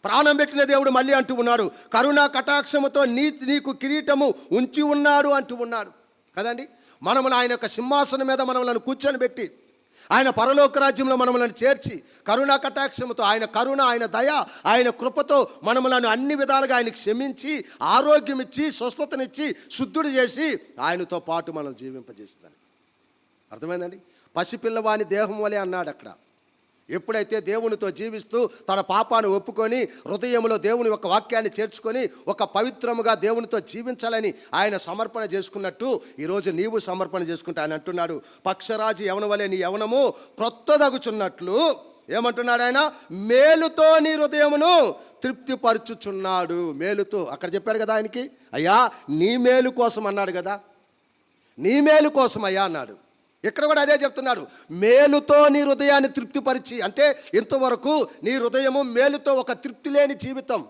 ప్రాణం పెట్టిన దేవుడు మళ్ళీ అంటూ ఉన్నాడు, కరుణా కటాక్షముతో నీకు కిరీటము ఉంచి ఉన్నాడు అంటూ ఉన్నాడు కదండి. మనమును ఆయన యొక్క సింహాసనం మీద మనములను కూర్చొని పెట్టి, ఆయన పరలోక రాజ్యంలో మనములను చేర్చి, కరుణా కటాక్షముతో ఆయన కరుణ, ఆయన దయ, ఆయన కృపతో మనములను అన్ని విధాలుగా ఆయనకు క్షమించి, ఆరోగ్యం ఇచ్చి, స్వస్థతనిచ్చి, శుద్ధుడు చేసి ఆయనతో పాటు మనం జీవింపజేసిందని. అర్థమైందండి. పసిపిల్లవాని దేహం వలె అన్నాడు అక్కడ. ఎప్పుడైతే దేవునితో జీవిస్తూ తన పాపాన్ని ఒప్పుకొని హృదయంలో దేవుని యొక్క వాక్యాన్ని చేర్చుకొని ఒక పవిత్రముగా దేవునితో జీవించాలని ఆయన సమర్పణ చేసుకున్నట్టు ఈరోజు నీవు సమర్పణ చేసుకుంటే ఆయన అంటున్నాడు, పక్షరాజు యవన వలె నీ యవనము క్రొత్తదగుచున్నట్లు ఏమంటున్నాడు ఆయన, మేలుతో నీ హృదయమును తృప్తిపరచుచున్నాడు. మేలుతో అక్కడ చెప్పాడు కదా ఆయనకి, అయ్యా నీ మేలు కోసం అన్నాడు కదా, నీ మేలు కోసం అయ్యా అన్నాడు. ఇక్కడ కూడా అదే చెప్తున్నాడు, మేలుతో నీ హృదయాన్ని తృప్తిపరిచి. అంటే ఇంతవరకు నీ హృదయము మేలుతో ఒక తృప్తి లేని జీవితం.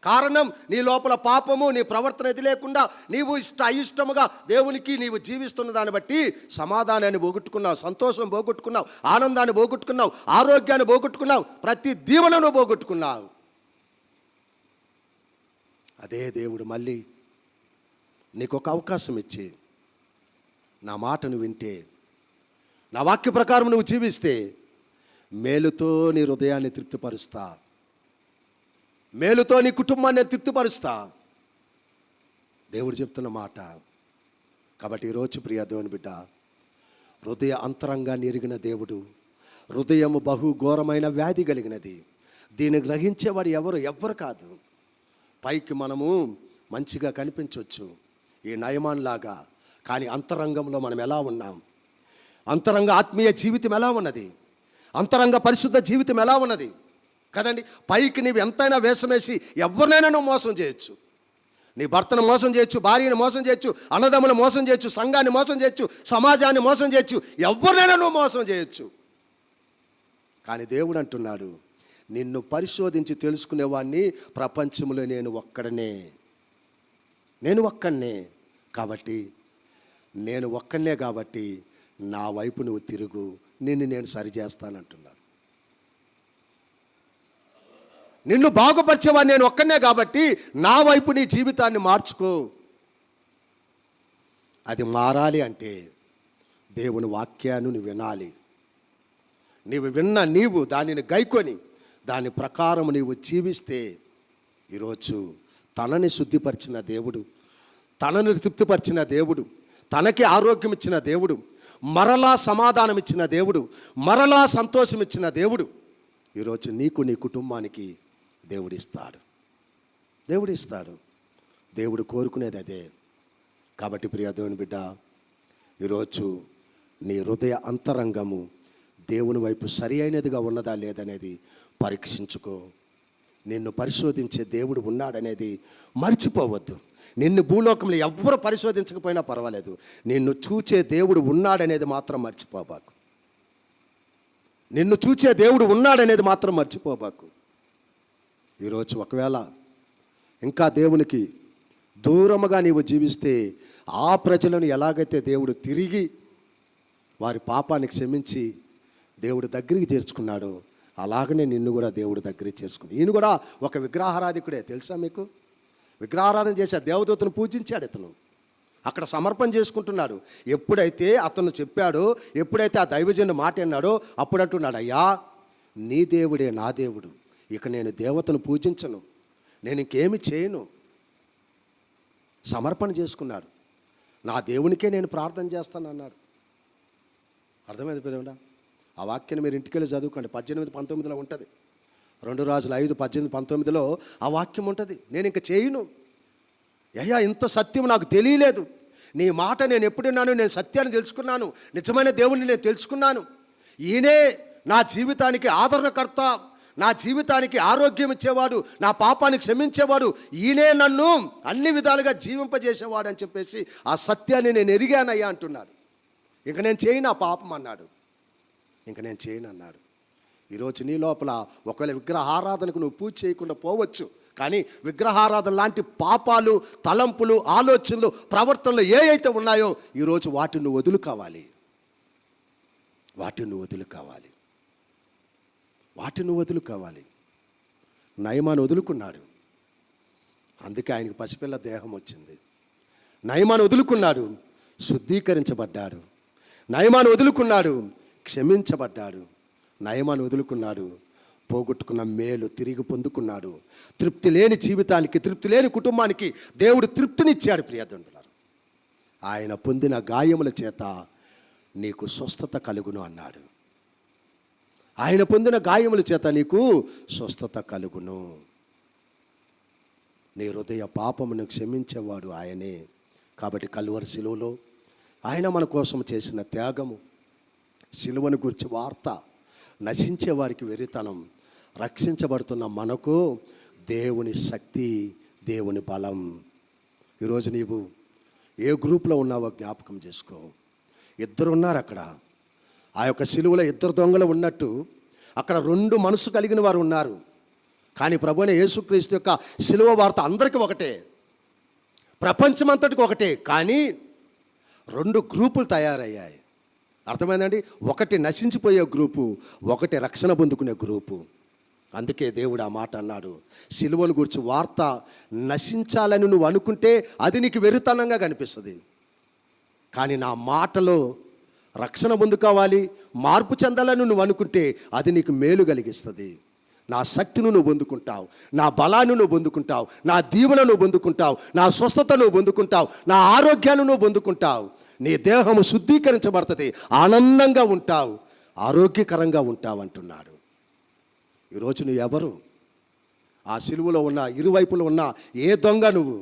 కారణం నీ లోపల పాపము, నీ ప్రవర్తన ఇది లేకుండా నీవు అయిష్టముగా దేవునికి నీవు జీవిస్తున్న దాన్ని బట్టి సమాధానాన్ని పోగొట్టుకున్నావు, సంతోషం పోగొట్టుకున్నావు, ఆనందాన్ని పోగొట్టుకున్నావు, ఆరోగ్యాన్ని పోగొట్టుకున్నావు, ప్రతి దీవెనను పోగొట్టుకున్నావు. అదే దేవుడు మళ్ళీ నీకు ఒక అవకాశం ఇచ్చి, నా మాటను వింటే, నా వాక్య ప్రకారం నువ్వు జీవిస్తే మేలుతో నీ హృదయాన్ని తృప్తిపరుస్తా, మేలుతో నీ కుటుంబాన్ని తృప్తిపరుస్తా, దేవుడు చెప్తున్న మాట. కాబట్టి ఈరోజు ప్రియ దేవుని బిడ్డ, హృదయ అంతరంగాన్ని ఎరిగిన దేవుడు, హృదయము బహు ఘోరమైన వ్యాధి కలిగినది. దీన్ని గ్రహించేవాడు ఎవ్వరు కాదు. పైకి మనము మంచిగా కనిపించవచ్చు ఈ నయమాన్ లాగా, కానీ అంతరంగంలో మనం ఎలా ఉన్నాం, అంతరంగ ఆత్మీయ జీవితం ఎలా ఉన్నది, అంతరంగ పరిశుద్ధ జీవితం ఎలా ఉన్నది కదండి. పైకి నీవు ఎంతైనా వేషమేసి ఎవరినైనా నువ్వు మోసం చేయొచ్చు. నీ భర్తను మోసం చేయొచ్చు, భార్యను మోసం చేయొచ్చు, అన్నదమ్ములను మోసం చేయొచ్చు, సంఘాన్ని మోసం చేయొచ్చు, సమాజాన్ని మోసం చేయొచ్చు, ఎవరినైనా నువ్వు మోసం చేయొచ్చు. కానీ దేవుడు అంటున్నాడు, నిన్ను పరిశోధించి తెలుసుకునేవాడిని ప్రపంచంలో నేను ఒక్కడినే కాబట్టి నేను ఒక్కడినే కాబట్టి నా వైపు నువ్వు తిరుగు, నిన్ను నేను సరిచేస్తానంటున్నాను. నిన్ను బాగుపరిచేవాడిని నేను ఒక్కనే కాబట్టి నా వైపు నీ జీవితాన్ని మార్చుకో. అది మారాలి అంటే దేవుని వాక్యాన్ని నువ్వు వినాలి. నీవు దానిని గైకొని దాని ప్రకారం నీవు జీవిస్తే ఈరోజు తనని శుద్ధిపరిచిన దేవుడు, తనని తృప్తిపరిచిన దేవుడు, తనకి ఆరోగ్యం ఇచ్చిన దేవుడు, మరలా సమాధానం ఇచ్చిన దేవుడు, మరలా సంతోషం ఇచ్చిన దేవుడు ఈరోజు నీకు, నీ కుటుంబానికి దేవుడిస్తాడు. దేవుడు కోరుకునేది అదే. కాబట్టి ప్రియ దేవుని బిడ్డ, ఈరోజు నీ హృదయ అంతరంగము దేవుని వైపు సరి అయినదిగా ఉన్నదా లేదనేది పరీక్షించుకో. నిన్ను పరిశోధించే దేవుడు ఉన్నాడనేది మర్చిపోవద్దు. నిన్ను భూలోకంలో ఎవ్వరు పరిశోధించకపోయినా పర్వాలేదు, నిన్ను చూచే దేవుడు ఉన్నాడనేది మాత్రం మర్చిపోబాకు. నిన్ను చూచే దేవుడు ఉన్నాడనేది మాత్రం మర్చిపోబాకు. ఈరోజు ఒకవేళ ఇంకా దేవునికి దూరముగా నీవు జీవిస్తే ఆ ప్రజలను ఎలాగైతే దేవుడు తిరిగి వారి పాపాన్ని క్షమించి దేవుడు దగ్గరికి చేర్చుకున్నాడో అలాగనే నిన్ను కూడా దేవుడు దగ్గరికి చేర్చుకున్నాడు. ఈయన కూడా ఒక విగ్రహారాధికుడే, తెలుసా మీకు? విగ్రహారాధన చేశాడు, దేవదూతను పూజించాడు. ఇతను అక్కడ సమర్పణ చేసుకుంటున్నాడు. ఎప్పుడైతే అతను చెప్పాడో, ఎప్పుడైతే ఆ దైవజనుడు మాట అన్నాడో అప్పుడు అంటున్నాడు, అయ్యా నీ దేవుడే నా దేవుడు, ఇక నేను దేవతను పూజించను, నేను ఇంకేమి చేయను. సమర్పణ చేసుకున్నాడు. నా దేవునికే నేను ప్రార్థన చేస్తాను అన్నాడు. అర్థమైంది పిల్లడా? ఆ వాక్యాన్ని మీరు ఇంటికి వెళ్ళి చదువుకోండి. 18-19 ఉంటుంది. 2 రాజులు 5:18-19 ఆ వాక్యం ఉంటుంది. నేను ఇంక చేయను. అయ్యా ఇంత సత్యం నాకు తెలియలేదు, నీ మాట నేను ఎప్పుడున్నాను, నేను సత్యాన్ని తెలుసుకున్నాను, నిజమైన దేవుణ్ణి నేను తెలుసుకున్నాను. ఈయనే నా జీవితానికి ఆదరణకర్త, నా జీవితానికి ఆరోగ్యం ఇచ్చేవాడు, నా పాపాన్ని క్షమించేవాడు, ఈయనే నన్ను అన్ని విధాలుగా జీవింపజేసేవాడు అని చెప్పేసి ఆ సత్యాన్ని నేను ఎరిగానయ్యా అంటున్నాడు. ఇంక నేను చేయను ఆ పాపం అన్నాడు. ఇంక నేను చేయను అన్నాడు. ఈరోజు నీ లోపల ఒకవేళ విగ్రహారాధనకు నువ్వు పూజ చేయకుండా పోవచ్చు, కానీ విగ్రహారాధన లాంటి పాపాలు, తలంపులు, ఆలోచనలు, ప్రవర్తనలు ఏ అయితే ఉన్నాయో ఈరోజు వాటిని నువ్వు వదులుకోవాలి. వాటిని నువ్వు వదులుకోవాలి. వాటిని నువ్వు వదులుకోవాలి. నయమాను వదులుకున్నాడు, అందుకే ఆయనకు పసిపిల్ల దేహం వచ్చింది. నయమాను వదులుకున్నాడు, శుద్ధీకరించబడ్డాడు. నయమాను వదులుకున్నాడు, క్షమించబడ్డాడు. నయమాను వదులుకున్నాడు, పోగొట్టుకున్న మేలు తిరిగి పొందుకున్నాడు. తృప్తి లేని జీవితానికి, తృప్తి లేని కుటుంబానికి దేవుడు తృప్తినిచ్చాడు. ప్రియదండ్రులారు, ఆయన పొందిన గాయముల చేత నీకు స్వస్థత కలుగును అన్నాడు. ఆయన పొందిన గాయముల చేత నీకు స్వస్థత కలుగును. నీ హృదయ పాపమును క్షమించేవాడు ఆయనే. కాబట్టి కల్వరి శిలువలో ఆయన మన కోసం చేసిన త్యాగము, శిలువను గురించి వార్త, నశించే వారికి వెరితనం, రక్షించబడుతున్న మనకు దేవుని శక్తి, దేవుని బలం. ఈరోజు నీవు ఏ గ్రూప్లో ఉన్నావో జ్ఞాపకం చేసుకో. 2 ఉన్నారు అక్కడ. ఆ యొక్క శిలువలో 2 దొంగలు ఉన్నట్టు అక్కడ 2 మనసు కలిగిన వారు ఉన్నారు. కానీ ప్రభువైన యేసుక్రీస్తు యొక్క శిలువ వార్త అందరికీ ఒకటే, ప్రపంచమంతటికి ఒకటే. కానీ 2 గ్రూపులు తయారయ్యాయి. అర్థమైందండి? ఒకటి నశించిపోయే గ్రూపు, ఒకటి రక్షణ పొందుకునే గ్రూపు. అందుకే దేవుడు ఆ మాట అన్నాడు, సిలువను గురించి వార్త నశించాలని నువ్వు అనుకుంటే అది నీకు వెరితనంగా కనిపిస్తుంది. కానీ నా మాటలో రక్షణ పొందుకోవాలి, మార్పు చెందాలని నువ్వు అనుకుంటే అది నీకు మేలు కలిగిస్తుంది. నా శక్తిని నువ్వు పొందుకుంటావు, నా బలాన్ని నువ్వు పొందుకుంటావు, నా దీవెన నువ్వు పొందుకుంటావు, నా స్వస్థత నువ్వు పొందుకుంటావు, నా ఆరోగ్యాన్ని నువ్వు పొందుకుంటావు. నీ దేహము శుద్ధీకరించబడుతుంది, ఆనందంగా ఉంటావు, ఆరోగ్యకరంగా ఉంటావు అంటున్నాడు. ఈరోజు నువ్వు ఎవరు? ఆ సిలువలో ఉన్న ఇరువైపులో ఉన్న ఏ దొంగ నువ్వు?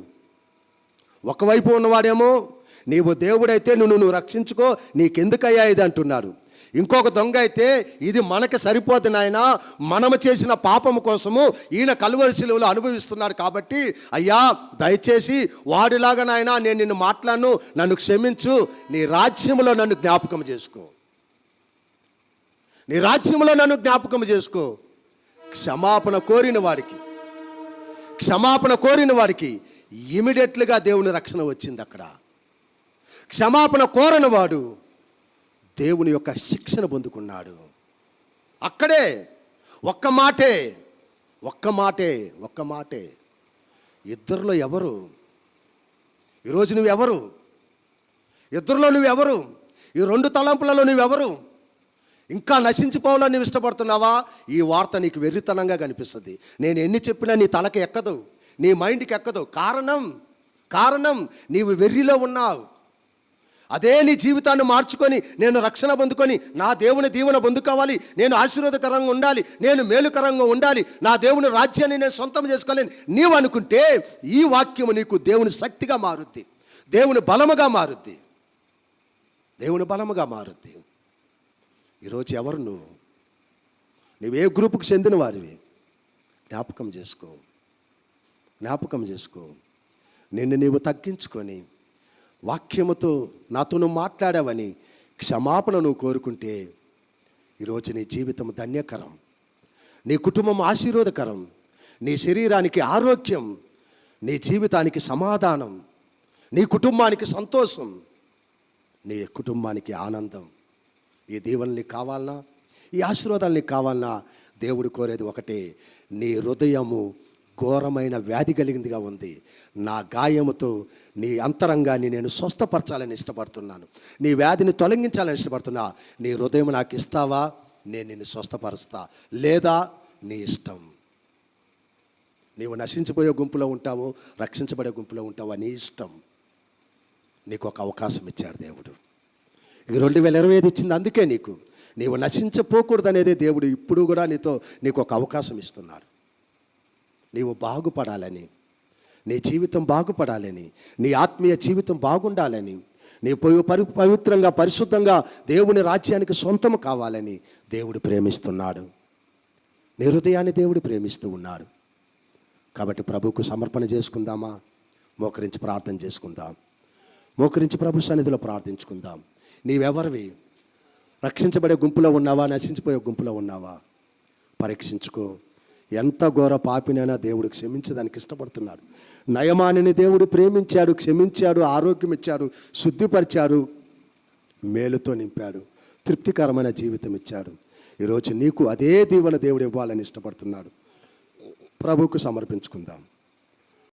ఒకవైపు ఉన్నవాడేమో నీవు దేవుడైతే నువ్వు రక్షించుకో, నీకెందుకయ్యా ఇది అంటున్నాడు. ఇంకొక దొంగ అయితే ఇది మనకి సరిపోదు నాయనా, మనము చేసిన పాపము కోసము ఈయన కలువరి సిలువలో అనుభవిస్తున్నాడు కాబట్టి అయ్యా దయచేసి వాడిలాగా నాయనా నేను నిన్ను మాట్లాడను, నన్ను క్షమించు, నీ రాజ్యంలో నన్ను జ్ఞాపకం చేసుకో, నీ రాజ్యంలో నన్ను జ్ఞాపకం చేసుకో. క్షమాపణ కోరిన వాడికి ఇమిడియట్లుగా దేవుని రక్షణ వచ్చింది. అక్కడ క్షమాపణ కోరని వాడు దేవుని యొక్క శిక్షణ పొందుకున్నాడు. అక్కడే ఒక్క మాటే. ఇద్దరిలో ఎవరు? ఈరోజు నువ్వెవరు? ఇద్దరిలో నువ్వెవరు? ఈ 2 తలంపులలో నువ్వెవరు? ఇంకా నశించిపోవాలని నువ్వు ఇష్టపడుతున్నావా? ఈ వార్త నీకు వెర్రితనంగా కనిపిస్తుంది. నేను ఎన్ని చెప్పినా నీ తలకి ఎక్కదు, నీ మైండ్కి ఎక్కదు. కారణం నీవు వెర్రిలో ఉన్నావు. అదే నీ జీవితాన్ని మార్చుకొని నేను రక్షణ పొందుకొని నా దేవుని దీవెన పొందుకోవాలి, నేను ఆశీర్వాదకరంగా ఉండాలి, నేను మేలుకరంగా ఉండాలి, నా దేవుని రాజ్యాన్ని నేను సొంతం చేసుకోవాలని నీవు అనుకుంటే ఈ వాక్యము నీకు దేవుని శక్తిగా మారుద్ది, దేవుని బలముగా మారుద్ది. ఈరోజు ఎవరు నువ్వు ఏ గ్రూపుకు చెందిన వారివి? జ్ఞాపకం చేసుకో. నిన్ను నీవు తగ్గించుకొని వాక్యముతో నాతో నువ్వు మాట్లాడావని క్షమాపణ నువ్వు కోరుకుంటే ఈరోజు నీ జీవితం ధన్యకరం, నీ కుటుంబం ఆశీర్వాదకరం, నీ శరీరానికి ఆరోగ్యం, నీ జీవితానికి సమాధానం, నీ కుటుంబానికి సంతోషం, నీ కుటుంబానికి ఆనందం. ఈ దీవెనలు నీకు కావాలన్నా, ఈ ఆశీర్వాదాలు నీకు కావాలన్నా, దేవుడు కోరేది ఒకటే, నీ హృదయము ఘోరమైన వ్యాధి కలిగిందిగా ఉంది. నా గాయముతో నీ అంతరంగాన్ని నేను స్వస్థపరచాలని ఇష్టపడుతున్నాను. నీ వ్యాధిని తొలగించాలని ఇష్టపడుతున్నా. నీ హృదయం నాకు ఇస్తావా, నేను నిన్ను స్వస్థపరుస్తా, లేదా నీ ఇష్టం. నీవు నశించిపోయే గుంపులో ఉంటావో, రక్షించబడే గుంపులో ఉంటావో, నీ ఇష్టం. నీకు ఒక అవకాశం ఇచ్చాడు దేవుడు. ఇది 2025 ఇచ్చింది అందుకే నీవు నశించపోకూడదనేదే దేవుడు ఇప్పుడు కూడా నీకు ఒక అవకాశం ఇస్తున్నాడు. నీవు బాగుపడాలని, నీ జీవితం బాగుపడాలని, నీ ఆత్మీయ జీవితం బాగుండాలని, నీ పవిత్రంగా పరిశుద్ధంగా దేవుని రాజ్యానికి సొంతం కావాలని దేవుడు ప్రేమిస్తున్నాడు. నీ హృదయాన్ని దేవుడు ప్రేమిస్తూ ఉన్నాడు. కాబట్టి ప్రభువుకు సమర్పణ చేసుకుందామా? మోకరించి ప్రార్థన చేసుకుందాం. మోకరించి ప్రభు సన్నిధిలో ప్రార్థించుకుందాం. నీవెవరివి? రక్షించబడే గుంపులో ఉన్నావా, నశించిపోయే గుంపులో ఉన్నావా? పరీక్షించుకో. ఎంత ఘోర పాపినైనా దేవుడు క్షమించడానికి ఇష్టపడుతున్నాడు. నయమానిని దేవుడు ప్రేమించాడు, క్షమించాడు, ఆరోగ్యం ఇచ్చాడు, శుద్ధిపరిచాడు, మేలుతో నింపాడు, తృప్తికరమైన జీవితం ఇచ్చాడు. ఈరోజు నీకు అదే దీవెన దేవుడు ఇవ్వాలని ఇష్టపడుతున్నాడు. ప్రభువుకు సమర్పించుకుందాం.